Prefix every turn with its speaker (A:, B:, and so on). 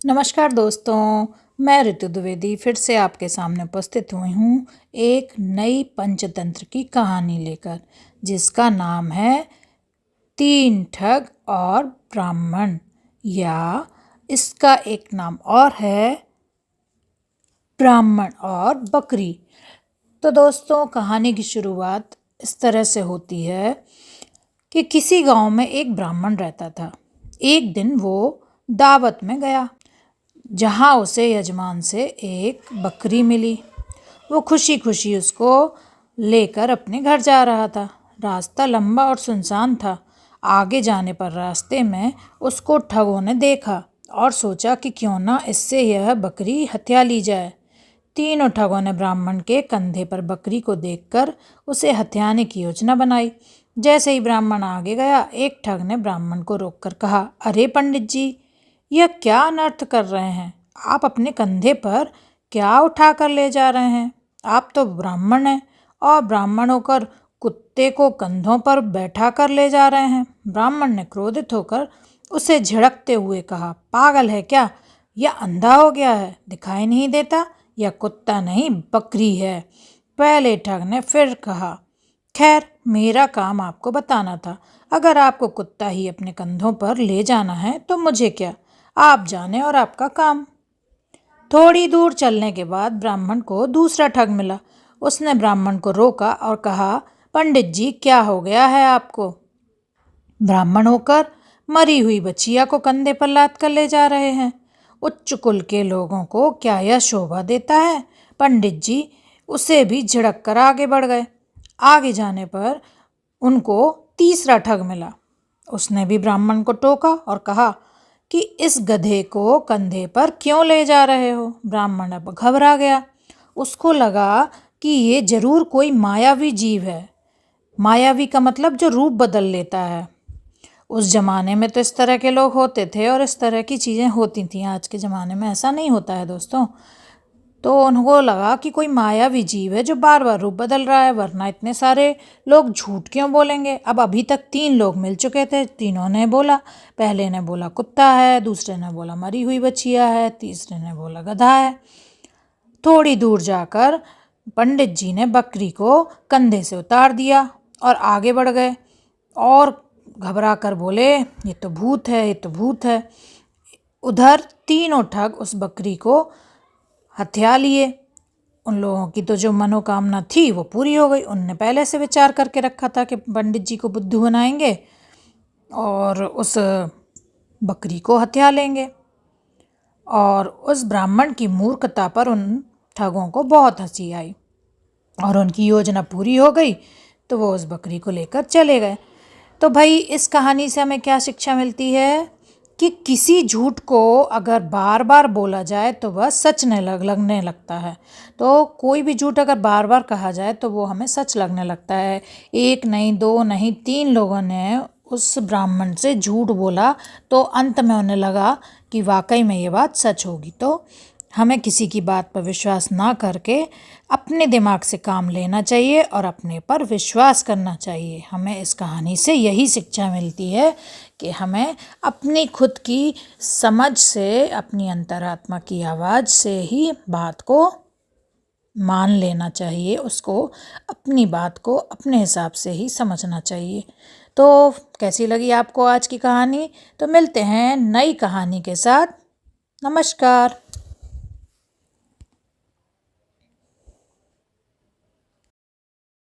A: नमस्कार दोस्तों, मैं ऋतु द्विवेदी फिर से आपके सामने उपस्थित हुई हूँ एक नई पंचतंत्र की कहानी लेकर, जिसका नाम है तीन ठग और ब्राह्मण, या इसका एक नाम और है ब्राह्मण और बकरी। तो दोस्तों, कहानी की शुरुआत इस तरह से होती है कि किसी गांव में एक ब्राह्मण रहता था। एक दिन वो दावत में गया, जहाँ उसे यजमान से एक बकरी मिली। वो खुशी खुशी उसको लेकर अपने घर जा रहा था। रास्ता लंबा और सुनसान था। आगे जाने पर रास्ते में उसको ठगों ने देखा और सोचा कि क्यों ना इससे यह बकरी हत्या ली जाए। तीनों ठगों ने ब्राह्मण के कंधे पर बकरी को देखकर उसे हत्याने की योजना बनाई। जैसे ही ब्राह्मण आगे गया, एक ठग ने ब्राह्मण को रोककर कहा, अरे पंडित जी, यह क्या अनर्थ कर रहे हैं? आप अपने कंधे पर क्या उठा कर ले जा रहे हैं? आप तो ब्राह्मण हैं और ब्राह्मण होकर कुत्ते को कंधों पर बैठा कर ले जा रहे हैं। ब्राह्मण ने क्रोधित होकर उसे झिड़कते हुए कहा, पागल है क्या? यह अंधा हो गया है, दिखाई नहीं देता? यह कुत्ता नहीं, बकरी है। पहले ठग ने फिर कहा, खैर, मेरा काम आपको बताना था। अगर आपको कुत्ता ही अपने कंधों पर ले जाना है तो मुझे क्या, आप जाने और आपका काम। थोड़ी दूर चलने के बाद ब्राह्मण को दूसरा ठग मिला। उसने ब्राह्मण को रोका और कहा, पंडित जी, क्या हो गया है आपको? ब्राह्मण होकर मरी हुई बछिया को कंधे पर लाद कर ले जा रहे हैं। उच्च कुल के लोगों को क्या यह शोभा देता है? पंडित जी उसे भी झिड़क कर आगे बढ़ गए। आगे जाने पर उनको तीसरा ठग मिला। उसने भी ब्राह्मण को टोका और कहा कि इस गधे को कंधे पर क्यों ले जा रहे हो? ब्राह्मण अब घबरा गया। उसको लगा कि ये जरूर कोई मायावी जीव है। मायावी का मतलब जो रूप बदल लेता है। उस जमाने में तो इस तरह के लोग होते थे और इस तरह की चीज़ें होती थीं। आज के ज़माने में ऐसा नहीं होता है दोस्तों। तो उनको लगा कि कोई मायावी जीव है जो बार बार रूप बदल रहा है, वरना इतने सारे लोग झूठ क्यों बोलेंगे। अब अभी तक तीन लोग मिल चुके थे। तीनों ने बोला, पहले ने बोला कुत्ता है, दूसरे ने बोला मरी हुई बछिया है, तीसरे ने बोला गधा है। थोड़ी दूर जाकर पंडित जी ने बकरी को कंधे से उतार दिया और आगे बढ़ गए और घबरा कर बोले, ये तो भूत है, ये तो भूत है। उधर तीनों ठग उस बकरी को हत्या लिए। उन लोगों की तो जो मनोकामना थी वो पूरी हो गई। उनने पहले से विचार करके रखा था कि पंडित जी को बुद्धू बनाएंगे और उस बकरी को हत्या लेंगे। और उस ब्राह्मण की मूर्खता पर उन ठगों को बहुत हंसी आई और उनकी योजना पूरी हो गई, तो वो उस बकरी को लेकर चले गए। तो भाई, इस कहानी से हमें क्या शिक्षा मिलती है कि किसी झूठ को अगर बार बार बोला जाए तो वह सच लगने लगता है। तो कोई भी झूठ अगर बार बार कहा जाए तो वो हमें सच लगने लगता है। एक नहीं, दो नहीं, तीन लोगों ने उस ब्राह्मण से झूठ बोला तो अंत में उन्हें लगा कि वाकई में ये बात सच होगी। तो हमें किसी की बात पर विश्वास ना करके अपने दिमाग से काम लेना चाहिए और अपने पर विश्वास करना चाहिए। हमें इस कहानी से यही शिक्षा मिलती है कि हमें अपनी खुद की समझ से, अपनी अंतरात्मा की आवाज़ से ही बात को मान लेना चाहिए। उसको, अपनी बात को अपने हिसाब से ही समझना चाहिए। तो कैसी लगी आपको आज की कहानी? तो मिलते हैं नई कहानी के साथ। नमस्कार।